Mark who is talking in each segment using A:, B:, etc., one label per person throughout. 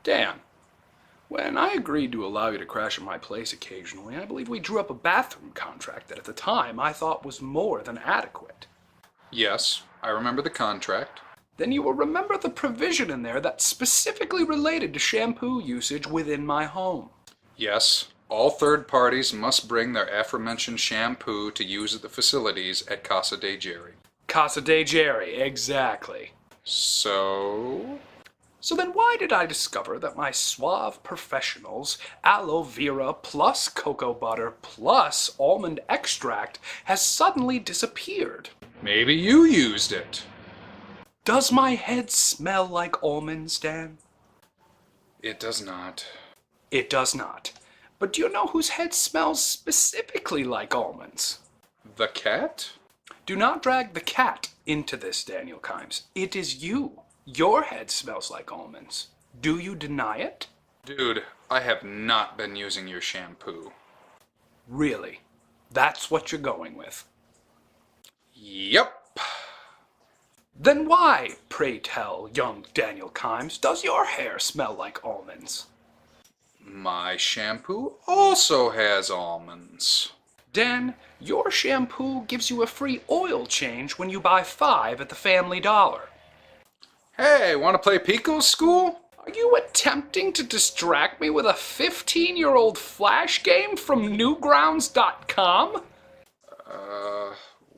A: Dan, when I agreed to allow you to crash at my place occasionally, I believe we drew up a bathroom contract that at the time I thought was more than adequate.
B: Yes, I remember the contract.
A: Then you will remember the provision in there that specifically related to shampoo usage within my home.
B: Yes, all third parties must bring their aforementioned shampoo to use at the facilities at Casa de Jerry.
A: Casa de Jerry, exactly.
B: So
A: then why did I discover that my Suave Professionals aloe vera plus cocoa butter plus almond extract has suddenly disappeared?
B: maybe you used it.
A: Does my head smell like almonds, Dan?
B: It does not.
A: It does not. But do you know whose head smells specifically like almonds?
B: The cat?
A: Do not drag the cat into this, Daniel Kimes. It is you. Your head smells like almonds. Do you deny it?
B: Dude, I have not been using your shampoo.
A: Really? That's what you're going with?
B: Yep.
A: Then why, pray tell, young Daniel Kimes, does your hair smell like almonds?
B: My shampoo also has almonds.
A: Dan, your shampoo gives you a free oil change when you buy 5 at the Family Dollar.
B: Hey, want to play Pico School?
A: Are you attempting to distract me with a 15-year-old flash game from Newgrounds.com?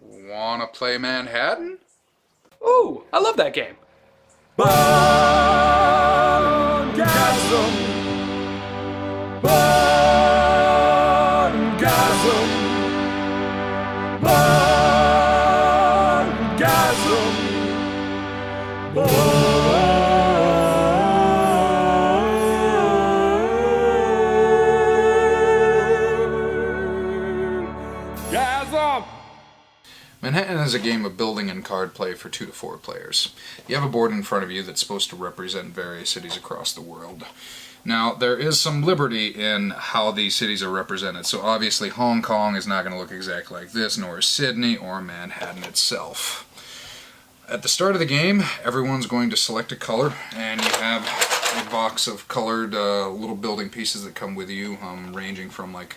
B: Want to play Manhattan?
A: Ooh, I love that game.
C: Boardgasm. Boardgasm. Boardgasm. Boardgasm.
B: Manhattan is a game of building and card play for 2 to 4 players. You have a board in front of you that's supposed to represent various cities across the world. Now, there is some liberty in how these cities are represented, so obviously Hong Kong is not going to look exactly like this, nor is Sydney or Manhattan itself. At the start of the game, everyone's going to select a color, and you have a box of colored little building pieces that come with you, ranging from like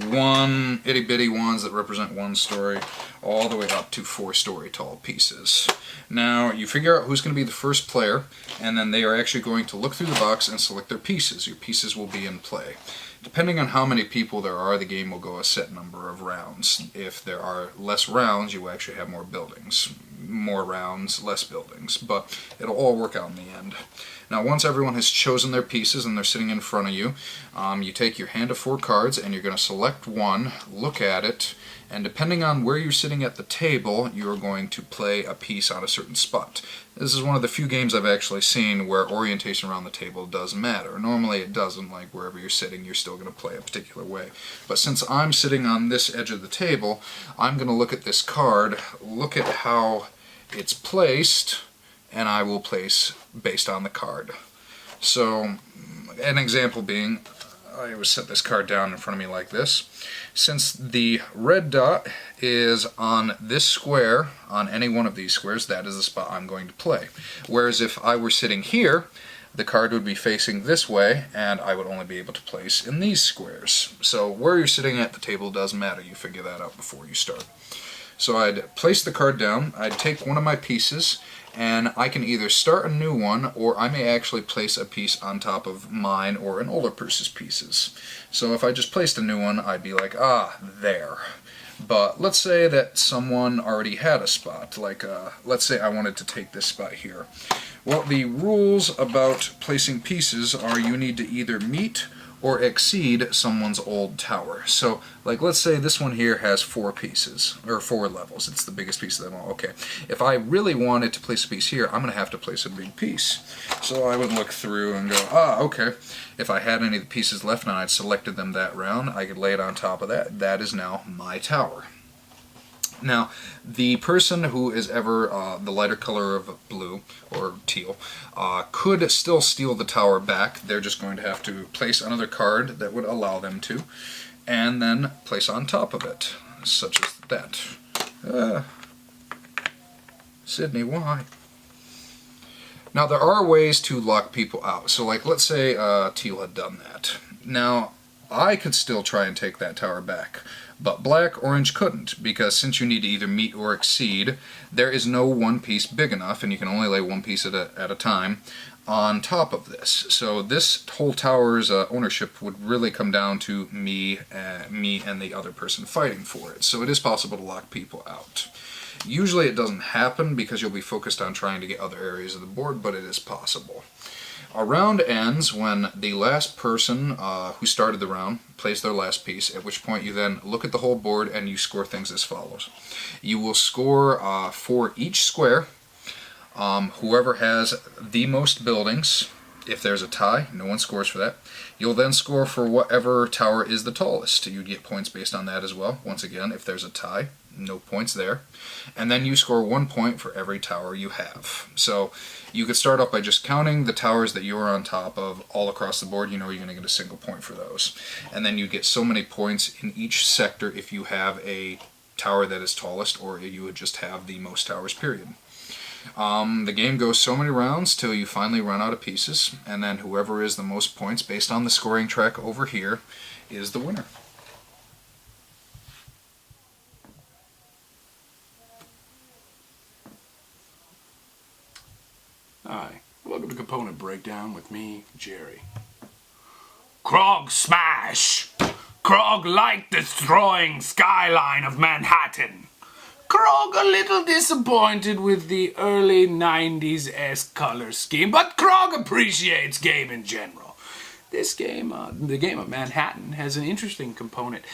B: one itty-bitty ones that represent 1 story, all the way up to 4-story tall pieces. Now, you figure out who's going to be the first player, and then they are actually going to look through the box and select their pieces. Your pieces will be in play. Depending on how many people there are, the game will go a set number of rounds. If there are less rounds, you will actually have more buildings. More rounds, less buildings, but it'll all work out in the end. Now, once everyone has chosen their pieces and they're sitting in front of you, you take your hand of 4 cards and you're going to select one, look at it, and depending on where you're sitting at the table, you're going to play a piece on a certain spot. This is one of the few games I've actually seen where orientation around the table does matter. Normally it doesn't, like wherever you're sitting you're still going to play a particular way. But since I'm sitting on this edge of the table, I'm going to look at this card, look at how it's placed, and I will place based on the card. So, an example being, I would set this card down in front of me like this. Since the red dot is on this square, on any one of these squares, that is the spot I'm going to play. Whereas if I were sitting here, the card would be facing this way, and I would only be able to place in these squares. So where you're sitting at the table does matter. You figure that out before you start. So I'd place the card down, I'd take one of my pieces, and I can either start a new one, or I may actually place a piece on top of mine or an older person's pieces. So if I just placed a new one, I'd be like, ah, there. But let's say that someone already had a spot, like let's say I wanted to take this spot here. Well, the rules about placing pieces are you need to either meet or exceed someone's old tower. So, like, let's say this one here has 4 pieces, or 4 levels. It's the biggest piece of them all. Okay, if I really wanted to place a piece here, I'm going to have to place a big piece. So I would look through and go, ah, okay. If I had any of the pieces left and I'd selected them that round, I could lay it on top of that. That is now my tower. Now, the person who is ever the lighter color of blue, or teal, could still steal the tower back. They're just going to have to place another card that would allow them to, and then place on top of it, such as that. Sydney, why? Now there are ways to lock people out. So like let's say Teal had done that. Now I could still try and take that tower back. But black, orange couldn't, because since you need to either meet or exceed, there is no one piece big enough, and you can only lay one piece at a time, on top of this. So this whole tower's ownership would really come down to me and the other person fighting for it. So it is possible to lock people out. Usually it doesn't happen because you'll be focused on trying to get other areas of the board, but it is possible. A round ends when the last person who started the round plays their last piece, at which point you then look at the whole board and you score things as follows. You will score for each square. Whoever has the most buildings, if there's a tie, no one scores for that. You'll then score for whatever tower is the tallest. You get points based on that as well. Once again, if there's a tie, no points there. And then you score 1 point for every tower you have. So you could start off by just counting the towers that you're on top of all across the board. You know you're going to get a single point for those. And then you get so many points in each sector if you have a tower that is tallest, or you would just have the most towers, period. The game goes so many rounds till you finally run out of pieces, and then whoever is the most points based on the scoring track over here is the winner.
A: Hi, welcome to Component Breakdown with me, Jerry. Krog smash! Krog like destroying skyline of Manhattan. Krog a little disappointed with the early 90s-esque color scheme, but Krog appreciates game in general. This game, the game of Manhattan, has an interesting component,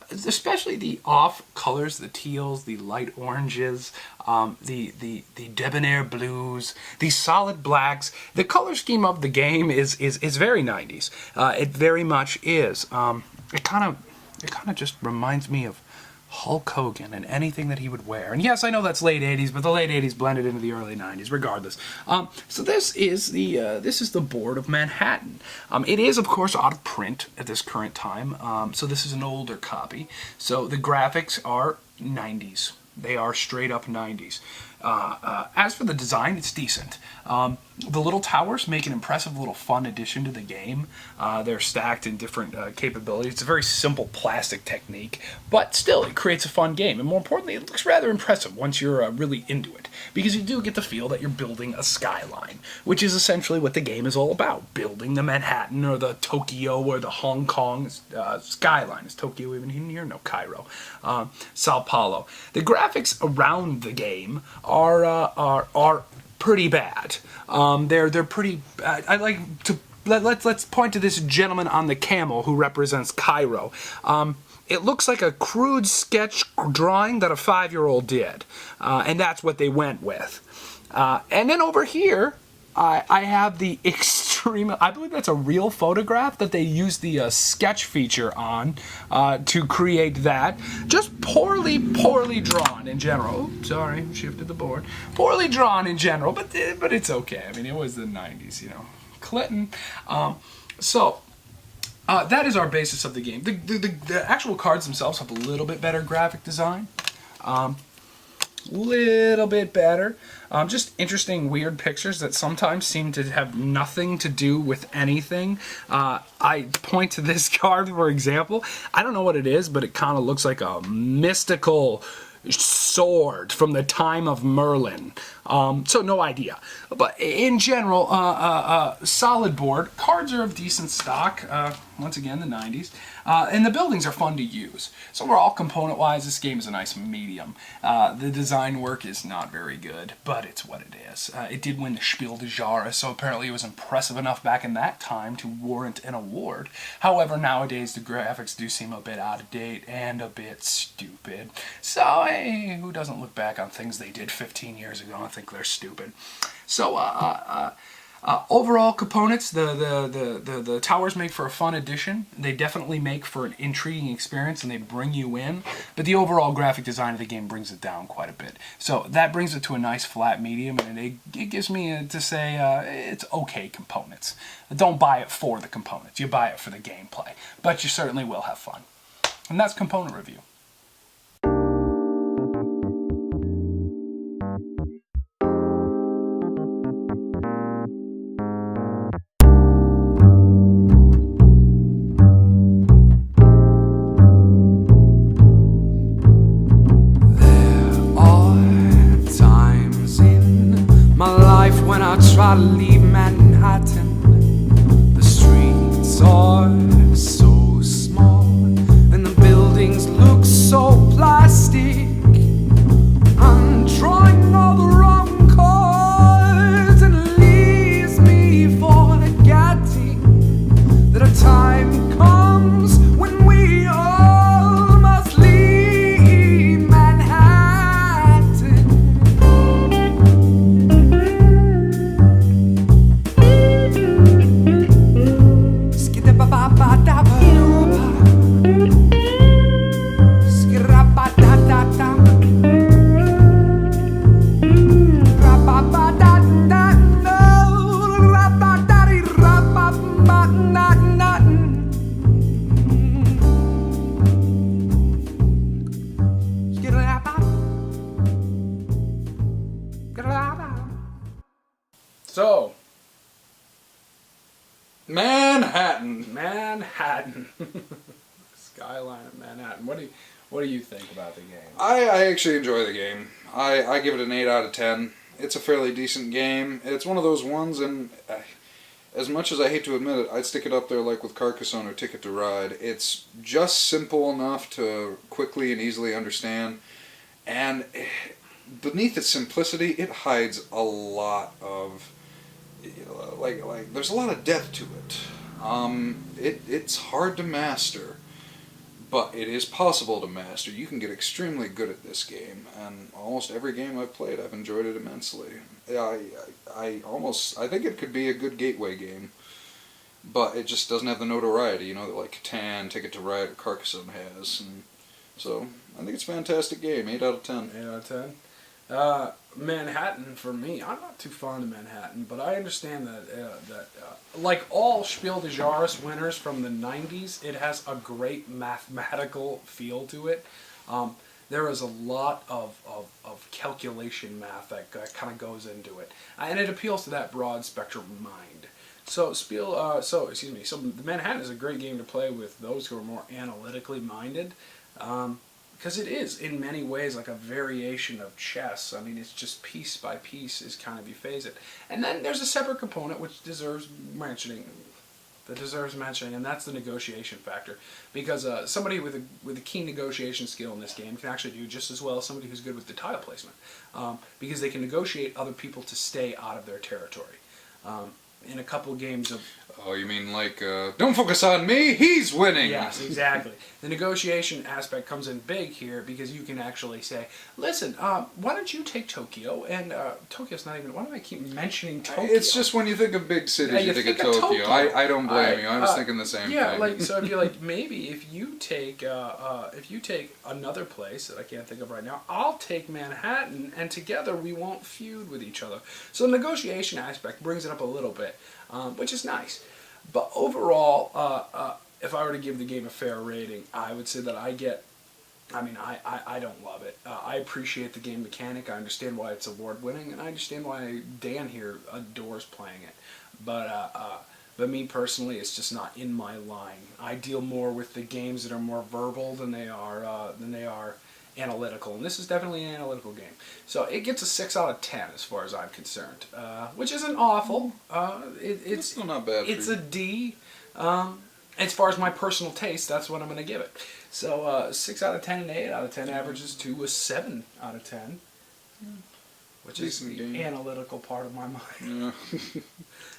A: especially the off colors, the teals, the light oranges, the debonair blues, the solid blacks. The color scheme of the game is very 90s. It very much is. It kind of just reminds me of Hulk Hogan and anything that he would wear. And yes, I know that's late 80s, but the late 80s blended into the early 90s, regardless. So this is the board of Manhattan. It is, of course, out of print at this current time, so this is an older copy. So the graphics are 90s. They are straight up 90s. As for the design, it's decent. The little towers make an impressive little fun addition to the game. They're stacked in different capabilities. It's a very simple plastic technique, but still it creates a fun game. And more importantly, it looks rather impressive once you're really into it, because you do get the feel that you're building a skyline, which is essentially what the game is all about, building the Manhattan or the Tokyo or the Hong Kong skyline. Is Tokyo even in here? No, Cairo. Sao Paulo. The graphics around the game are pretty bad. They're pretty. I like to let's point to this gentleman on the camel who represents Cairo. It looks like a crude sketch drawing that a 5-year-old did, and that's what they went with. And then over here, I have the extreme. I believe that's a real photograph that they used the sketch feature on to create that. Just poorly drawn in general. Oh, sorry, shifted the board. Poorly drawn in general, but it's okay. I mean, it was the 90s, you know. Clinton. That is our basis of the game. The actual cards themselves have a little bit better graphic design. Little bit better. Just interesting, weird pictures that sometimes seem to have nothing to do with anything. I point to this card, for example. I don't know what it is, but it kind of looks like a mystical sword from the time of Merlin. So no idea. But in general, solid board. Cards are of decent stock. Once again, the 90s. And the buildings are fun to use. So overall, component-wise, this game is a nice medium. The design work is not very good, but it's what it is. It did win the Spiel Des Jahres, so apparently it was impressive enough back in that time to warrant an award. However, nowadays the graphics do seem a bit out of date and a bit stupid. So, hey, who doesn't look back on things they did 15 years ago and think they're stupid? So, overall components, the towers make for a fun addition. They definitely make for an intriguing experience, and they bring you in. But the overall graphic design of the game brings it down quite a bit. So that brings it to a nice flat medium, and it gives me to say it's okay components. Don't buy it for the components. You buy it for the gameplay. But you certainly will have fun. And that's Component Review.
D: Manhattan. The streets are so small, and the buildings look so plastic. I'm drawing all the wrong chords, and it leaves me forgetting that a time comes when we all must leave Manhattan. Skidda-ba-ba-ba-da-ba-doo-ba. Skidda-ba-da-da-da.
A: So,
B: Manhattan.
A: Manhattan. Skyline of Manhattan. What do you think about the game?
B: I actually enjoy the game. I give it an 8 out of 10. It's a fairly decent game. It's one of those ones, and as much as I hate to admit it, I'd stick it up there like with Carcassonne or Ticket to Ride. It's just simple enough to quickly and easily understand, and beneath its simplicity, it hides a lot of, like there's a lot of depth to it. It's hard to master, but it is possible to master. You can get extremely good at this game, and almost every game I've played, I've enjoyed it immensely. I think it could be a good gateway game, but it just doesn't have the notoriety, that like Catan, Ticket to Ride, or Carcassonne has. And so I think it's a fantastic game. 8 out of 10.
A: 8 out of 10. Manhattan, for me, I'm not too fond of Manhattan, but I understand that like all Spiel Des Jahres winners from the 90s, it has a great mathematical feel to it. There is a lot of calculation math that kind of goes into it, and it appeals to that broad spectrum mind. So so Manhattan is a great game to play with those who are more analytically minded. Because it is, in many ways, like a variation of chess. I mean, it's just piece by piece is kind of you phase it. And then there's a separate component which deserves mentioning, and that's the negotiation factor. Because somebody with a keen negotiation skill in this game can actually do just as well as somebody who's good with the tile placement. Because they can negotiate other people to stay out of their territory. In a couple games of...
B: Oh, you mean like, don't focus on me, he's winning!
A: Yes, exactly. The negotiation aspect comes in big here because you can actually say, listen, why don't you take Tokyo? And Tokyo's not even... Why do I keep mentioning Tokyo?
B: It's just when you think of big cities, you think of Tokyo. I don't blame you. I was thinking the same thing.
A: Yeah, so if you're like, maybe if you take another place that I can't think of right now, I'll take Manhattan, and together we won't feud with each other. So the negotiation aspect brings it up a little bit, which is nice. But overall, if I were to give the game a fair rating, I would say that I don't love it. I appreciate the game mechanic. I understand why it's award-winning, and I understand why Dan here adores playing it. But me personally, it's just not in my line. I deal more with the games that are more verbal than they are analytical, and this is definitely an analytical game. So it gets a 6 out of 10 as far as I'm concerned, which isn't awful. It's
B: still not bad.
A: It's a D. As far as my personal taste, that's what I'm going to give it. So 6 out of 10 and 8 out of 10 averages to a 7 out of 10, which
B: Decent
A: is the
B: game.
A: analytical part of my mind.
B: Yeah.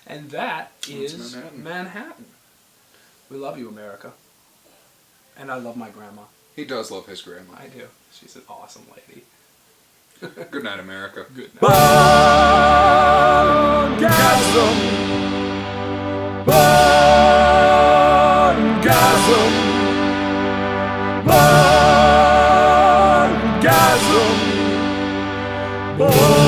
A: And that is
B: Manhattan.
A: Manhattan. We love you, America. And I love my grandma.
B: He does love his grandma.
A: I do. She's an awesome lady.
B: Good night, America.
A: Good night.
C: Boardgasm. Boardgasm. Boardgasm.